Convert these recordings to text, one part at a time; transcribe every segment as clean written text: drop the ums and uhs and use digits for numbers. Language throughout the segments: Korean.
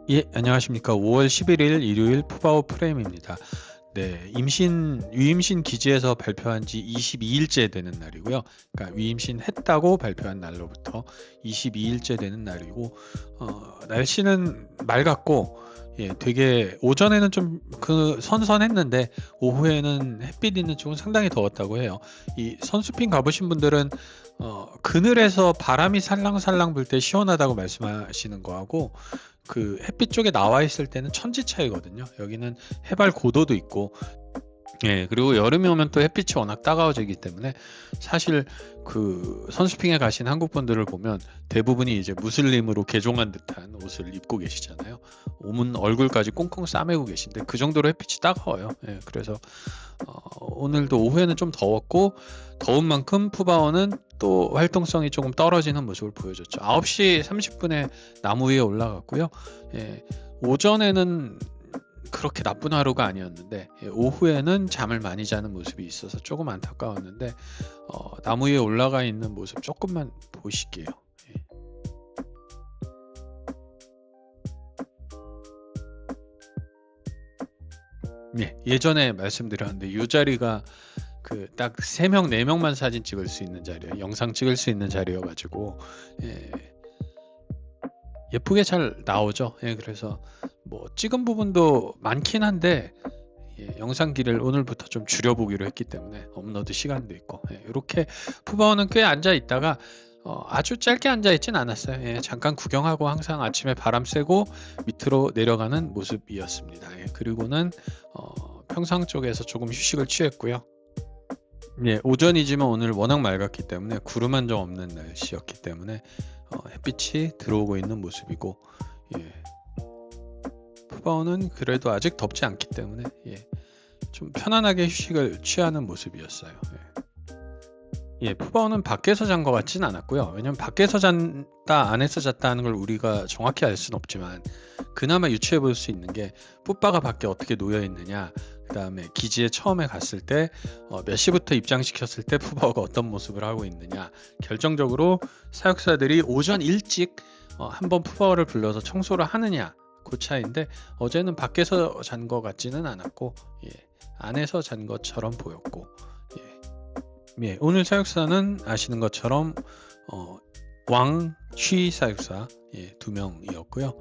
예, 안녕하십니까. 5월 11일 일요일 푸바오 프레임입니다. 네, 위임신 기지에서 발표한 지 22일째 되는 날이고요. 그러니까 위임신 했다고 발표한 날로부터 22일째 되는 날이고, 날씨는 맑았고, 예, 되게 오전에는 좀 선선했는데 오후에는 햇빛 있는 쪽은 상당히 더웠다고 해요. 이 선수핑 가보신 분들은 그늘에서 바람이 살랑살랑 불 때 시원하다고 말씀하시는 거하고 그 햇빛 쪽에 나와 있을 때는 천지 차이거든요. 여기는 해발 고도도 있고, 예, 그리고 여름이 오면 또 햇빛이 워낙 따가워지기 때문에 사실 그 선수핑에 가신 한국 분들을 보면 대부분이 이제 무슬림으로 개종한 듯한 옷을 입고 계시잖아요. 몸은 얼굴까지 꽁꽁 싸매고 계신데 그 정도로 햇빛이 따가워요. 예, 그래서 오늘도 오후에는 좀 더웠고 더운 만큼 푸바오는 또 활동성이 조금 떨어지는 모습을 보여줬죠. 9시 30분에 나무 위에 올라갔고요. 예, 오전에는 그렇게 나쁜 하루가 아니었는데 오후에는 잠을 많이 자는 모습이 있어서 조금 안타까웠는데 나무 위에 올라가 있는 모습 조금만 보실게요. 예전에 말씀드렸는데 이 자리가 그 딱 3명, 4명만 사진 찍을 수 있는 자리예요. 영상 찍을 수 있는 자리여가지고 예쁘게 잘 나오죠. 그래서 뭐 찍은 부분도 많긴 한데 영상기를 오늘부터 좀 줄여보기로 했기 때문에 업로드 시간도 있고 이렇게 푸바오는 꽤 앉아 있다가 아주 짧게 앉아 있진 않았어요. 잠깐 구경하고 항상 아침에 바람 쐬고 밑으로 내려가는 모습이었습니다. 그리고는 평상 쪽에서 조금 휴식을 취했고요. 오전이지만 오늘 워낙 맑았기 때문에 구름 한 점 없는 날씨였기 때문에 햇빛이 들어오고 있는 모습이고, 푸바오는 그래도 아직 덥지 않기 때문에 좀 편안하게 휴식을 취하는 모습이었어요. 푸바오는 밖에서 잔 것 같진 않았고요. 왜냐면 밖에서 잤다 안에서 잤다 하는 걸 우리가 정확히 알 수는 없지만 그나마 유추해 볼 수 있는 게 푸바가 밖에 어떻게 놓여 있느냐, 그 다음에 기지에 처음에 갔을 때 몇 시부터 입장시켰을 때 푸바오가 어떤 모습을 하고 있느냐, 결정적으로 사육사들이 오전 일찍 한번 푸바오를 불러서 청소를 하느냐, 그 차이인데 어제는 밖에서 잔 것 같지는 않았고 안에서 잔 것처럼 보였고, 오늘 사육사는 아시는 것처럼 왕쉬 사육사 2명이었고요.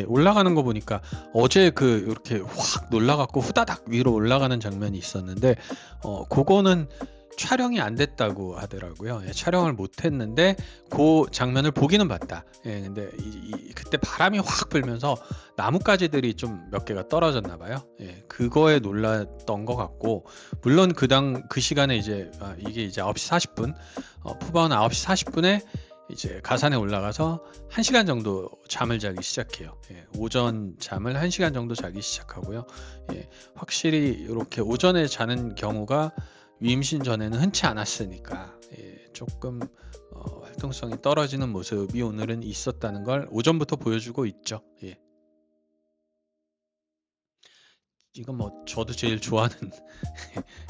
올라가는 거 보니까 어제 이렇게 확 놀라갖고 후다닥 위로 올라가는 장면이 있었는데 그거는 촬영이 안 됐다고 하더라고요. 촬영을 못 했는데 그 장면을 보기는 봤다. 근데 그때 바람이 확 불면서 나뭇가지들이 좀 몇 개가 떨어졌나 봐요. 그거에 놀랐던 것 같고, 물론 그 시간에 이게 이제 9시 40분, 푸바오는 9시 40분에 이제 가산에 올라가서 1시간 정도 잠을 자기 시작해요. 오전 잠을 1시간 정도 자기 시작하고요. 확실히 이렇게 오전에 자는 경우가 위임신 전에는 흔치 않았으니까 조금 활동성이 떨어지는 모습이 오늘은 있었다는 걸 오전부터 보여주고 있죠. 이건 뭐 저도 제일 좋아하는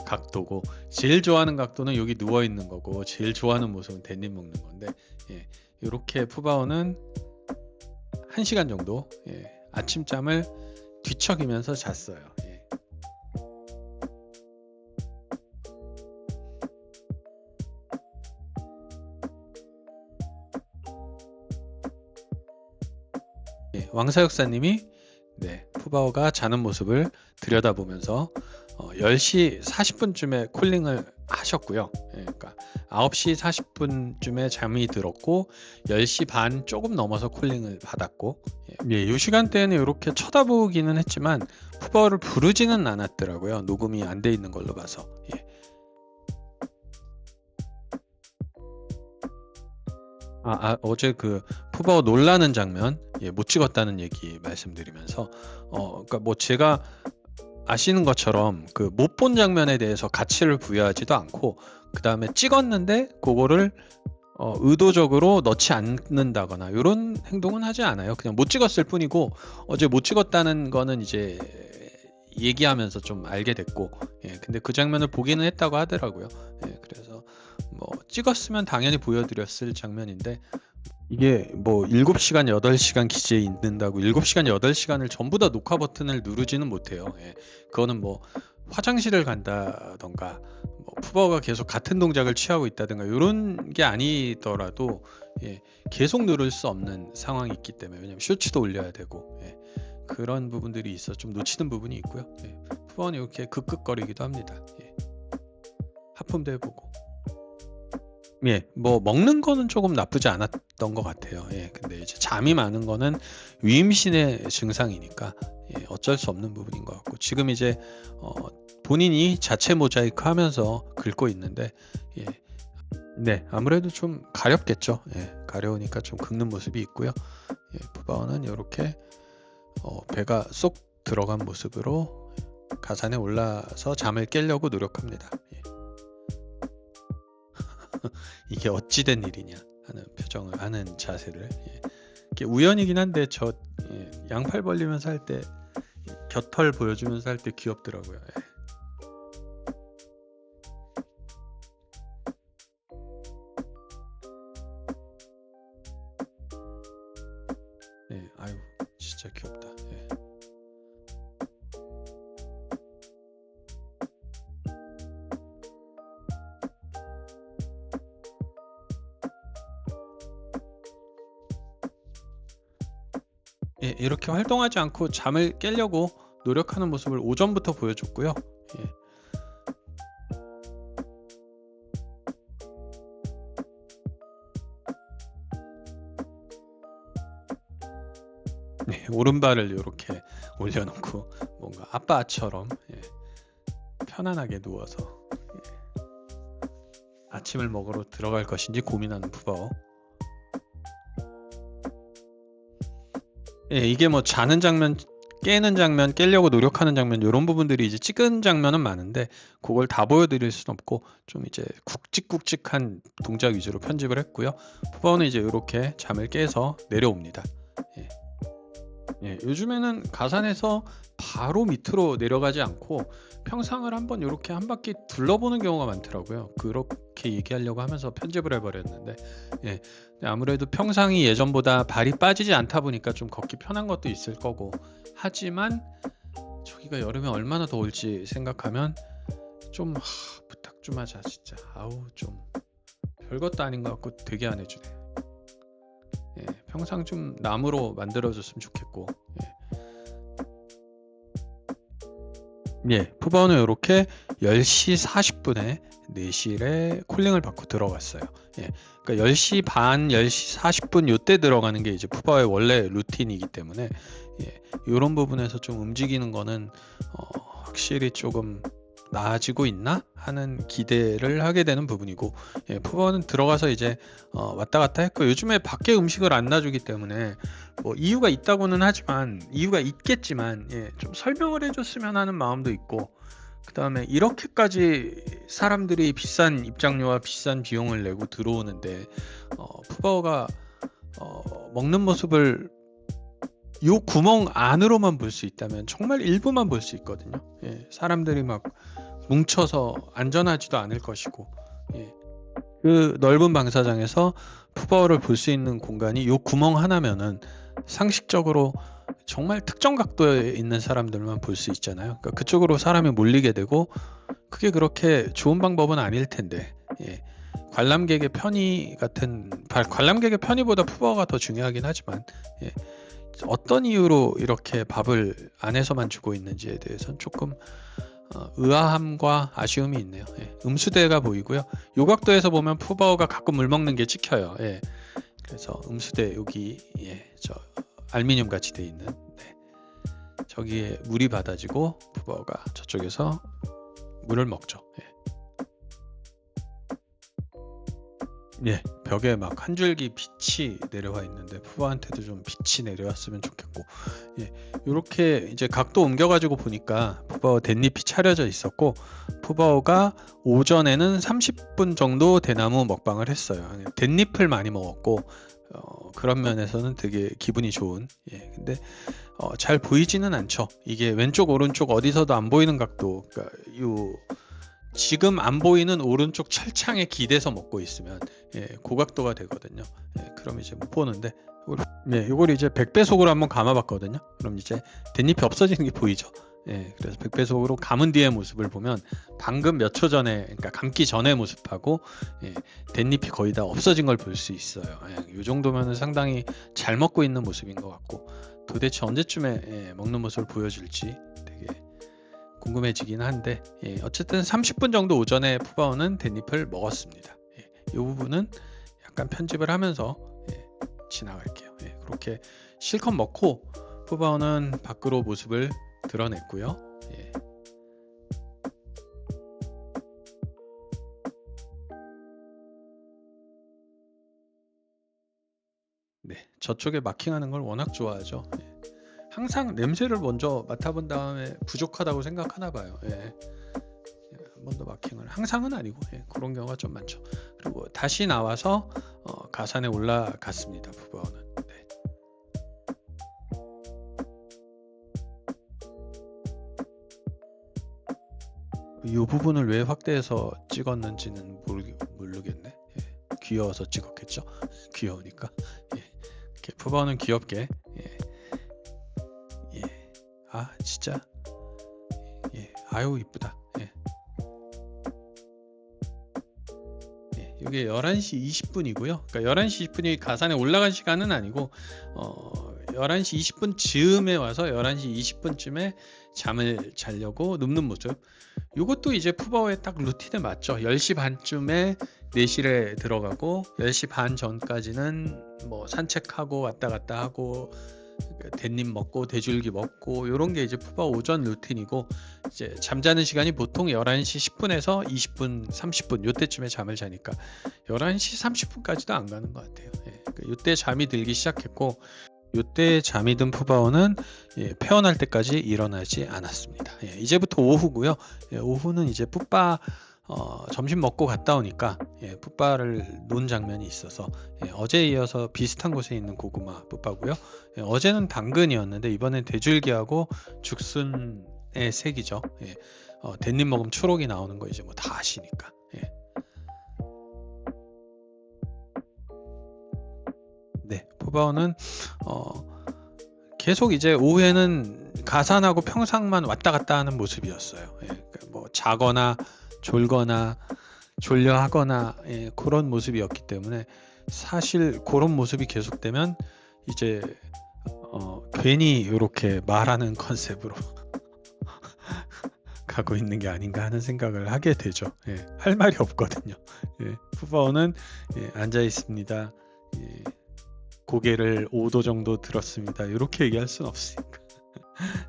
각도고, 제일 좋아하는 각도는 여기 누워 있는 거고, 제일 좋아하는 모습은 댄잎 먹는 건데, 이렇게 푸바오는 1시간 정도 아침잠을 뒤척이면서 잤어요. 왕사육사님이 푸바오가 자는 모습을 들여다보면서 10시 40분쯤에 콜링을 하셨고요. 그러니까 9시 40분쯤에 잠이 들었고 10시 반 조금 넘어서 콜링을 받았고, 이 시간대에는 이렇게 쳐다보기는 했지만 푸바오를 부르지는 않았더라고요. 녹음이 안 돼 있는 걸로 봐서. 어제 그 푸바오 놀라는 장면 못 찍었다는 얘기 말씀드리면서 그러니까 뭐 제가 아시는 것처럼 그 못 본 장면에 대해서 가치를 부여하지도 않고, 그 다음에 찍었는데 그거를 의도적으로 넣지 않는다거나 이런 행동은 하지 않아요. 그냥 못 찍었을 뿐이고, 어제 못 찍었다는 거는 이제 얘기하면서 좀 알게 됐고, 근데 그 장면을 보기는 했다고 하더라고요. 그래서 뭐 찍었으면 당연히 보여드렸을 장면인데 이게 뭐 7시간, 8시간 기지에 있는다고 7시간, 8시간을 전부 다 녹화 버튼을 누르지는 못해요. 예. 그거는 뭐 화장실을 간다던가 뭐 푸바오가 계속 같은 동작을 취하고 있다든가 이런 게 아니더라도 예, 계속 누를 수 없는 상황이 있기 때문에, 왜냐면 쇼츠도 올려야 되고 예, 그런 부분들이 있어 좀 놓치는 부분이 있고요. 예, 푸바오는 이렇게 극극거리기도 합니다. 예, 하품도 해보고. 예, 뭐 먹는 거는 조금 나쁘지 않았던 것 같아요. 예, 근데 이제 잠이 많은 거는 위임신의 증상이니까 예, 어쩔 수 없는 부분인 것 같고, 지금 이제 본인이 자체 모자이크 하면서 긁고 있는데 예, 네, 아무래도 좀 가렵겠죠. 예, 가려우니까 좀 긁는 모습이 있고요. 예, 푸바오는 이렇게 배가 쏙 들어간 모습으로 가산에 올라서 잠을 깨려고 노력합니다. 예. 이게 어찌된 일이냐 하는 표정을 하는 자세를 예. 이게 우연이긴 한데 저 예, 양팔 벌리면서 할 때 곁털 보여주면서 할 때 귀엽더라고요. 예. 예, 아유 진짜 귀엽다. 예. 예, 이렇게 활동하지 않고 잠을 깨려고 노력하는 모습을 오전부터 보여줬고요. 예. 네, 오른발을 이렇게 올려놓고 뭔가 아빠처럼 예, 편안하게 누워서 예, 아침을 먹으러 들어갈 것인지 고민하는 푸바오. 예, 이게 뭐 자는 장면, 깨는 장면, 깨려고 노력하는 장면 이런 부분들이 이제 찍은 장면은 많은데 그걸 다 보여드릴 수는 없고 좀 이제 굵직굵직한 동작 위주로 편집을 했고요. 푸바오는 이제 이렇게 잠을 깨서 내려옵니다. 예. 예, 요즘에는 가산에서 바로 밑으로 내려가지 않고 평상을 한번 이렇게 한 바퀴 둘러보는 경우가 많더라고요. 그렇게 얘기하려고 하면서 편집을 해버렸는데 예, 근데 아무래도 평상이 예전보다 발이 빠지지 않다 보니까 좀 걷기 편한 것도 있을 거고, 하지만 저기가 여름에 얼마나 더울지 생각하면 좀 부탁 좀 하자 진짜. 아우 좀 별것도 아닌 것 같고 되게 안 해주네. 예, 평상 좀 나무로 만들어줬으면 좋겠고. 예, 푸바오는 이렇게 10시 40분에 내실에 콜링을 받고 들어갔어요. 예, 그러니까 10시 반, 10시 40분 요때 들어가는 게 이제 푸바오의 원래 루틴이기 때문에 예, 이런 부분에서 좀 움직이는 거는 확실히 조금 나아지고 있나 하는 기대를 하게 되는 부분이고, 예, 푸바오는 들어가서 이제 왔다 갔다 했고, 요즘에 밖에 음식을 안 놔주기 때문에 뭐 이유가 있다고는 하지만, 이유가 있겠지만 예, 좀 설명을 해줬으면 하는 마음도 있고, 그 다음에 이렇게까지 사람들이 비싼 입장료와 비싼 비용을 내고 들어오는데 푸바오가 먹는 모습을 요 구멍 안으로만 볼 수 있다면 정말 일부만 볼 수 있거든요. 예, 사람들이 막 뭉쳐서 안전하지도 않을 것이고, 예, 그 넓은 방사장에서 푸바오를 볼 수 있는 공간이 요 구멍 하나면은 상식적으로 정말 특정 각도에 있는 사람들만 볼 수 있잖아요. 그러니까 그쪽으로 사람이 몰리게 되고, 그게 그렇게 좋은 방법은 아닐 텐데 예, 관람객의 편의 같은, 관람객의 편의보다 푸바오가 더 중요하긴 하지만 예, 어떤 이유로 이렇게 밥을 안에서만 주고 있는지에 대해서는 조금 의아함과 아쉬움이 있네요. 예, 음수대가 보이고요. 요 각도에서 보면 푸바오가 가끔 물 먹는 게 찍혀요. 예, 그래서 음수대 여기 예, 저 알루미늄 같이 돼 있는 네, 저기에 물이 받아지고 푸바오가 저쪽에서 물을 먹죠. 예. 예, 벽에 막 한 줄기 빛이 내려와 있는데 푸바한테도 좀 빛이 내려왔으면 좋겠고, 예, 이렇게 이제 각도 옮겨가지고 보니까 푸바오 댄잎이 차려져 있었고, 푸바오가 오전에는 30분 정도 대나무 먹방을 했어요. 댄잎을 많이 먹었고 그런 면에서는 되게 기분이 좋은. 예, 근데 잘 보이지는 않죠. 이게 왼쪽 오른쪽 어디서도 안 보이는 각도, 그러니까 요 지금 안 보이는 오른쪽 철창에 기대서 먹고 있으면 고각도가 되거든요. 그럼 이제 못 보는데 이걸 이제 100배속으로 한번 감아봤거든요. 그럼 이제 댄잎이 없어지는 게 보이죠. 그래서 100배속으로 감은 뒤의 모습을 보면 방금 몇 초 전에, 그러니까 감기 전의 모습하고 댄잎이 거의 다 없어진 걸 볼 수 있어요. 이 정도면 상당히 잘 먹고 있는 모습인 것 같고, 도대체 언제쯤에 먹는 모습을 보여줄지 되게 궁금해지긴 한데, 어쨌든 30분 정도 오전에 푸바오는 댄잎을 먹었습니다. 이 부분은 약간 편집을 하면서 지나갈게요. 그렇게 실컷 먹고 푸바오는 밖으로 모습을 드러냈고요. 저쪽에 마킹하는 걸 워낙 좋아하죠. 항상 냄새를 먼저 맡아본 다음에 부족하다고 생각하나 봐요. 한 번 더 마킹을, 항상은 아니고 그런 경우가 좀 많죠. 그리고 다시 나와서 가산에 올라갔습니다. 푸바오는. 이 부분을 왜 확대해서 찍었는지는 모르겠네. 귀여워서 찍었겠죠. 귀여우니까. 이렇게 푸바오는 귀엽게. 아 진짜. 아유 이쁘다. 이게 11시 20분이고요. 그러니까 11시 20분이 가산에 올라간 시간은 아니고 11시 20분 즈음에 와서 11시 20분쯤에 잠을 자려고 눕는 모습. 이것도 이제 푸바오의 딱 루틴에 맞죠. 10시 반쯤에 내실에 들어가고 10시 반 전까지는 뭐 산책하고 왔다 갔다 하고 댄잎 먹고 대줄기 먹고 이런 게 이제 푸바오 오전 루틴이고, 이제 잠자는 시간이 보통 11시 10분에서 20분 30분 요때쯤에 잠을 자니까 11시 30분까지도 안 가는 것 같아요. 요때 잠이 들기 시작했고, 요때 잠이 든 푸바오는 폐원할 때까지 일어나지 않았습니다. 이제부터 오후고요. 오후는 이제 푸바 점심 먹고 갔다 오니까 푸바를 놓은 장면이 있어서 어제에 이어서 비슷한 곳에 있는 고구마 푸바고요. 어제는 당근이었는데 이번엔 대줄기하고 죽순의 색이죠. 댄잎 먹으면 초록이 나오는 거 이제 뭐 다 아시니까. 푸바오는 계속 이제 오후에는 가산하고 평상만 왔다 갔다 하는 모습이었어요. 뭐 자거나 졸거나 졸려하거나 그런 모습이었기 때문에, 사실 그런 모습이 계속되면 이제 괜히 이렇게 말하는 컨셉으로 가고 있는 게 아닌가 하는 생각을 하게 되죠. 할 말이 없거든요. 푸바오는 앉아 있습니다. 고개를 5도 정도 들었습니다. 이렇게 얘기할 수는 없으니까.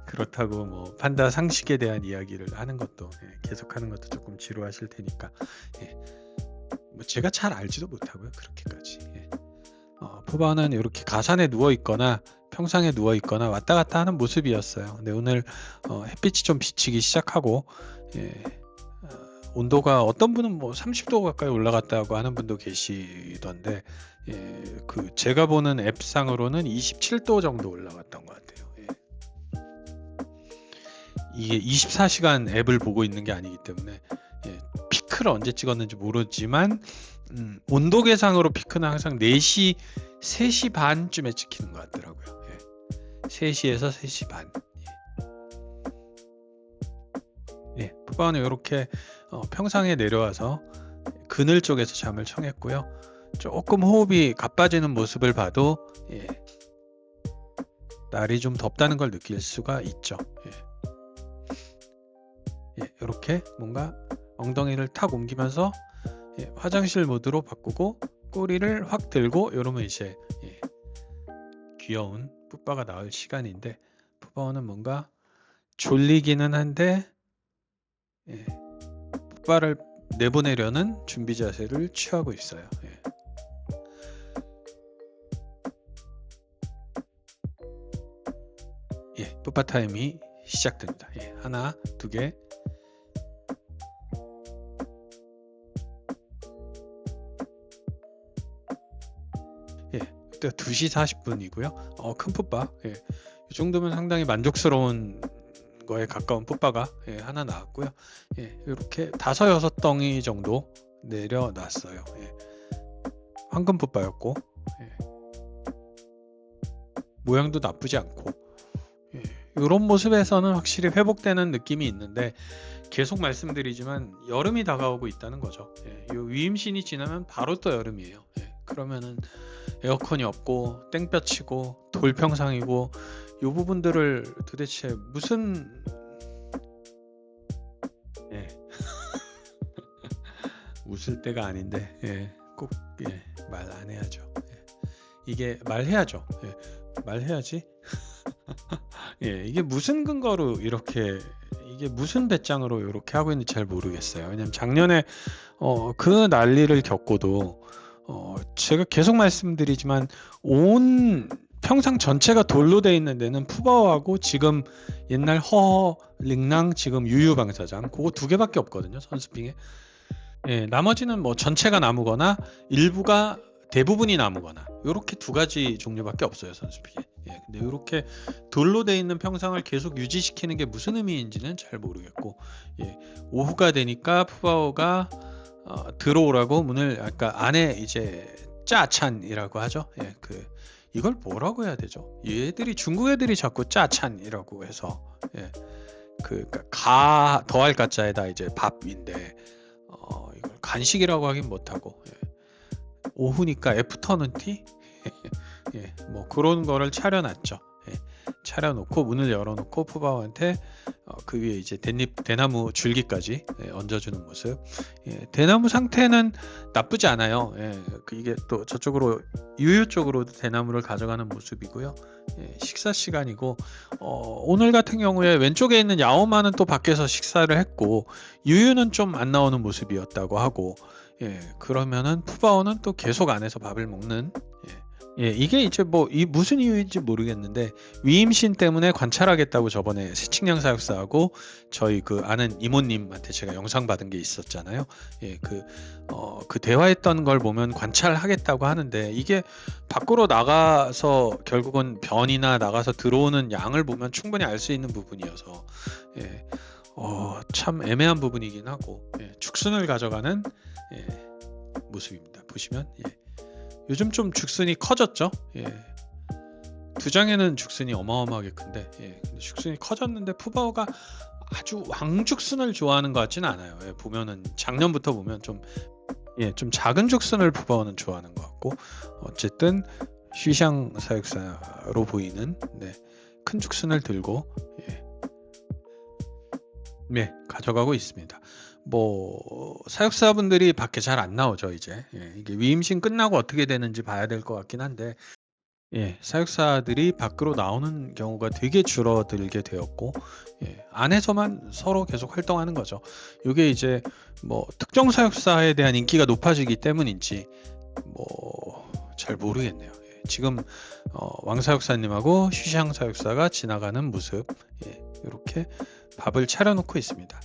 그렇다고 뭐 판다 상식에 대한 이야기를 하는 것도 계속하는 것도 조금 지루하실 테니까 뭐 제가 잘 알지도 못하고요. 그렇게까지. 푸바오는 이렇게 가산에 누워 있거나 평상에 누워 있거나 왔다 갔다 하는 모습이었어요. 근데 오늘 햇빛이 좀 비치기 시작하고 온도가, 어떤 분은 뭐 30도 가까이 올라갔다고 하는 분도 계시던데, 그 제가 보는 앱상으로는 27도 정도 올라갔던 것 같아요. 이게 24시간 앱을 보고 있는 게 아니기 때문에 피크를 언제 찍었는지 모르지만 온도 계상으로 피크는 항상 3시 반쯤에 찍히는 것 같더라고요. 3시에서 3시 반. 푸바오는 이렇게 평상에 내려와서 그늘 쪽에서 잠을 청했고요. 조금 호흡이 가빠지는 모습을 봐도 날이 좀 덥다는 걸 느낄 수가 있죠. 이렇게 뭔가 엉덩이를 탁 옮기면서 화장실 모드로 바꾸고 꼬리를 확 들고 이러면 이제 귀여운 푸바가 나올 시간인데, 푸바오는 뭔가 졸리기는 한데 푸바를 내보내려는 준비 자세를 취하고 있어요. 푸바 타임이 시작됩니다. 하나, 두 개. 그때 2시 40분이고요. 큰 푸바. 이 정도면 상당히 만족스러운 거에 가까운 풋바가 하나 나왔고요. 이렇게 5-6덩이 정도 내려놨어요. 황금 풋바였고 모양도 나쁘지 않고 이런 모습에서는 확실히 회복되는 느낌이 있는데, 계속 말씀드리지만 여름이 다가오고 있다는 거죠. 이 위임신이 지나면 바로 또 여름이에요. 그러면은 에어컨이 없고 땡볕이고 돌평상이고 이 부분들을 도대체 무슨 웃을 때가 아닌데 꼭 말 안 해야죠. 이게 말해야죠. 말해야지. 이게 무슨 근거로 이렇게, 이게 무슨 배짱으로 이렇게 하고 있는지 잘 모르겠어요. 왜냐면 작년에 그 난리를 겪고도 제가 계속 말씀드리지만 온 평상 전체가 돌로 돼 있는 데는 푸바오하고 지금 옛날 허허 링랑 지금 유유방사장 그거 2개밖에 없거든요, 선스핑에. 나머지는 뭐 전체가 나무거나 일부가 대부분이 나무거나 이렇게 2가지 종류밖에 없어요, 선스픽에. 근데 이렇게 돌로 돼 있는 평상을 계속 유지시키는 게 무슨 의미인지는 잘 모르겠고, 오후가 되니까 푸바오가 들어오라고 문을, 아까 안에 이제 짜찬이라고 하죠. 이걸 뭐라고 해야 되죠? 얘들이, 중국 애들이 자꾸 짜찬이라고 해서 가 더할 가자에다 이제 밥인데 이걸 간식이라고 하긴 못하고, 오후니까 애프터눈 티? 뭐 그런 거를 차려놨죠. 차려놓고 문을 열어놓고 푸바오한테 그 위에 이제 대나무 줄기까지 얹어주는 모습. 대나무 상태는 나쁘지 않아요. 이게 또 저쪽으로 유유 쪽으로도 대나무를 가져가는 모습이고요. 식사 시간이고, 오늘 같은 경우에 왼쪽에 있는 야오마는 또 밖에서 식사를 했고 유유는 좀 안 나오는 모습이었다고 하고, 그러면은 푸바오는 또 계속 안에서 밥을 먹는. 이게 이제 뭐 무슨 이유인지 모르겠는데, 위임신 때문에 관찰하겠다고 저번에 새칭량 사육사하고 저희 그 아는 이모님한테 제가 영상 받은 게 있었잖아요. 그 대화했던 걸 보면 관찰하겠다고 하는데, 이게 밖으로 나가서 결국은 변이나 나가서 들어오는 양을 보면 충분히 알 수 있는 부분이어서 참 애매한 부분이긴 하고, 축순을 가져가는 모습입니다. 보시면 요즘 좀 죽순이 커졌죠. 2장에는 죽순이 어마어마하게 큰데, 근데 죽순이 커졌는데 푸바오가 아주 왕죽순을 좋아하는 것 같지는 않아요. 보면은 작년부터 보면 좀 작은 죽순을 푸바오는 좋아하는 것 같고, 어쨌든 휘샹 사육사로 보이는 큰 죽순을 들고 가져가고 있습니다. 뭐 사육사분들이 밖에 잘 안 나오죠, 이제. 이게 위임신 끝나고 어떻게 되는지 봐야 될 것 같긴 한데, 사육사들이 밖으로 나오는 경우가 되게 줄어들게 되었고, 안에서만 서로 계속 활동하는 거죠. 이게 이제 뭐 특정 사육사에 대한 인기가 높아지기 때문인지 뭐 잘 모르겠네요. 지금 왕 사육사님하고 휘샹 사육사가 지나가는 모습, 이렇게 밥을 차려놓고 있습니다.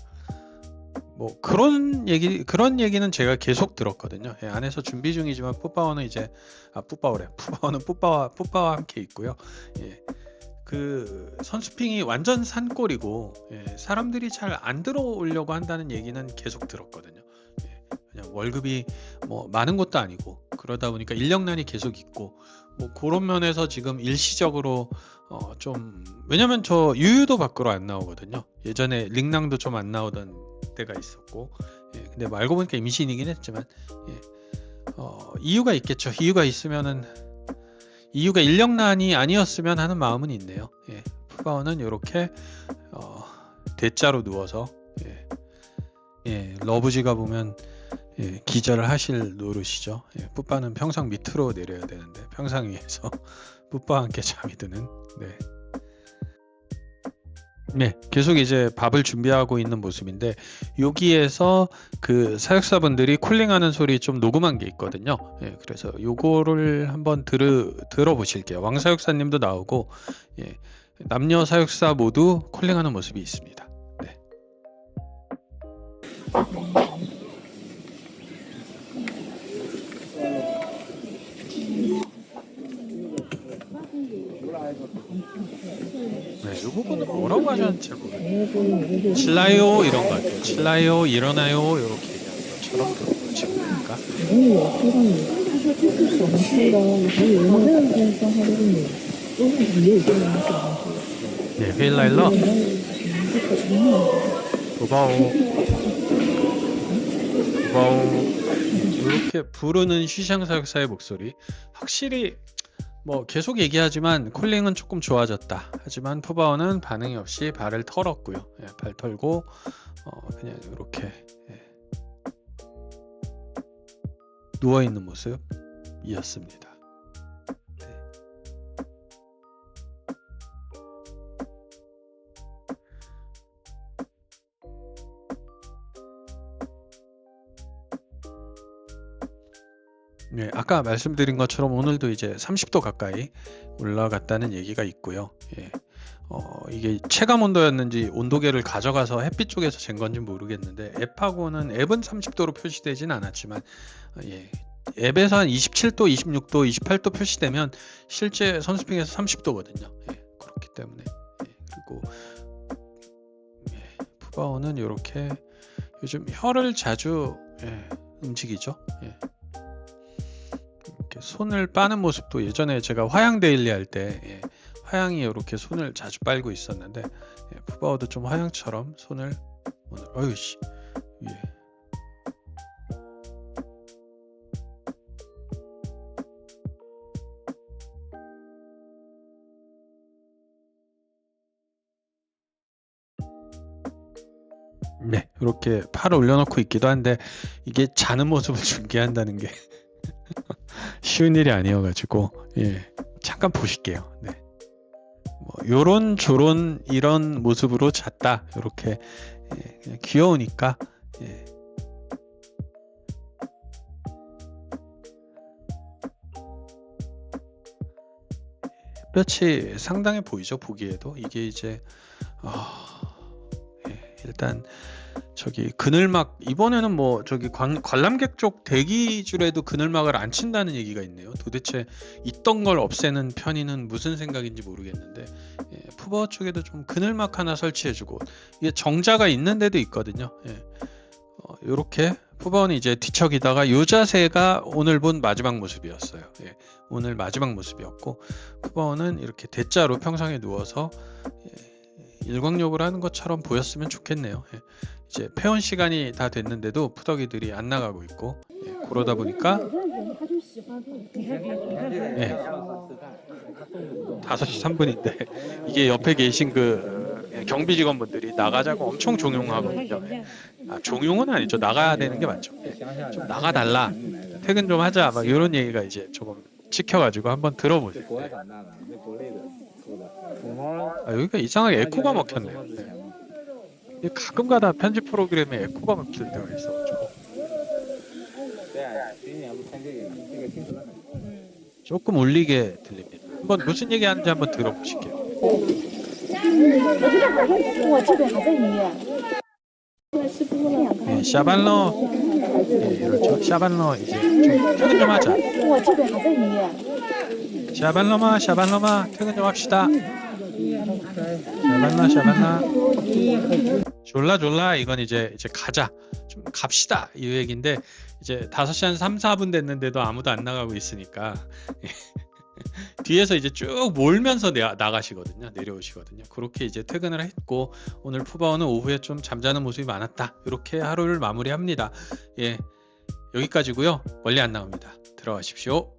뭐 그런 얘기는 제가 계속 들었거든요. 안에서 준비 중이지만 푸바오는 이제 푸바오는 푸바와 함께 있고요. 그 선수핑이 완전 산골이고, 사람들이 잘 안 들어오려고 한다는 얘기는 계속 들었거든요. 그냥 월급이 뭐 많은 것도 아니고, 그러다 보니까 인력난이 계속 있고, 뭐 그런 면에서 지금 일시적으로 좀, 왜냐면 저 유유도 밖으로 안 나오거든요. 예전에 링랑도 좀 안 나오던 때가 있었고, 근데 알고 보니까 임신이긴 했지만, 이유가 있겠죠. 이유가 있으면은, 이유가 인력난이 아니었으면 하는 마음은 있네요. 푸바오는 이렇게 대자로 누워서, 러브지가 보면 기절을 하실 노릇이죠. 푸바는 평상 밑으로 내려야 되는데 평상 위에서 푸바와 함께 잠이 드는. 계속 이제 밥을 준비하고 있는 모습인데, 여기에서 그 사육사분들이 콜링하는 소리 좀 녹음한 게 있거든요. 그래서 요거를 한번 들어보실게요. 왕 사육사님도 나오고, 남녀 사육사 모두 콜링하는 모습이 있습니다. 네, 이 부분은 뭐라고 하셨는지 잘 모르겠네요. 칠라요 이런 거 같아요. 칠라요, 일어나요 이렇게 얘기하는 것처럼 들어보시니까. 我们有收到你，他说这是我们吃的，然后也有这样的小东西， 네, 회일라일러, 도바오, 도바오 이렇게 부르는 시샹사역사의 목소리 확실히 뭐 계속 얘기하지만 콜링은 조금 좋아졌다. 하지만 푸바오는 반응이 없이 발을 털었고요. 예, 발 털고 그냥 이렇게 누워 있는 모습이었습니다. 네, 아까 말씀드린 것처럼 오늘도 이제 30도 가까이 올라갔다는 얘기가 있고요. 예. 이게 체감 온도였는지 온도계를 가져가서 햇빛 쪽에서 잰 건지 모르겠는데 앱하고는 앱은 30도로 표시되진 않았지만 예. 앱에서 한 27도, 26도, 28도 표시되면 실제 선스핑에서 30도거든요. 예. 그렇기 때문에 예. 그리고 예. 푸바오는 이렇게 요즘 혀를 자주 예. 움직이죠. 예. 이렇게 손을 빠는 모습도 예전에 제가 화양 데일리 할 때 예, 화양이 이렇게 손을 자주 빨고 있었는데 예, 푸바오도 좀 화양처럼 손을 오늘 어유씨 예. 네, 이렇게 팔을 올려놓고 있기도 한데 이게 자는 모습을 중계한다는 게 쉬운 일이 아니어가지고 예, 잠깐 보실게요. 네. 뭐 요런 조론 이런 모습으로 잤다 이렇게 예, 그냥 귀여우니까 예. 햇볕이 상당해 보이죠 보기에도 이게 이제 예, 일단 저기 그늘막 이번에는 뭐 저기 관람객 쪽 대기줄에도 그늘막을 안 친다는 얘기가 있네요. 도대체 있던 걸 없애는 편의는 무슨 생각인지 모르겠는데 예, 푸바오 쪽에도 좀 그늘막 하나 설치해주고 이게 정자가 있는 데도 있거든요. 예. 요렇게 푸바오는 이제 뒤척이다가 요 자세가 오늘 본 마지막 모습이었어요. 예, 오늘 마지막 모습이었고 푸바오는 이렇게 대자로 평상에 누워서 일광욕을 하는 것처럼 보였으면 좋겠네요. 예. 이제 폐원 시간이 다 됐는데도 푸더기들이 안 나가고 있고 예, 그러다 보니까 예, 5시 3분인데 이게 옆에 계신 그 경비 직원분들이 나가자고 엄청 종용하거든요. 예. 종용은 아니죠. 나가야 되는 게 맞죠. 예. 좀 나가달라. 퇴근 좀 하자. 막 이런 얘기가 이제 조금 찍혀가지고 한번 들어보세요. 예. 여기가 이상하게 에코가 먹혔네요. 네. 가끔가다 편집 프로그램에 에코가 먹힐 때가 있어가지고 조금 울리게 들립니다. 한번 무슨 얘기하는지 한번 들어보실게요. 我这边还在医院。 샤발러 예, 이렇죠. 샤발러 이제 좀 퇴근 좀 하자. 我这边还在医院。 샤발러마 퇴근 좀 합시다. 샤발라 졸라 이건 이제 가자 좀 갑시다 이 얘기인데 이제 5시 한 3, 4분 됐는데도 아무도 안 나가고 있으니까 뒤에서 이제 쭉 몰면서 나가시거든요. 내려오시거든요. 그렇게 이제 퇴근을 했고 오늘 푸바오는 오후에 좀 잠자는 모습이 많았다. 이렇게 하루를 마무리합니다. 예, 여기까지고요. 멀리 안 나옵니다. 들어가십시오.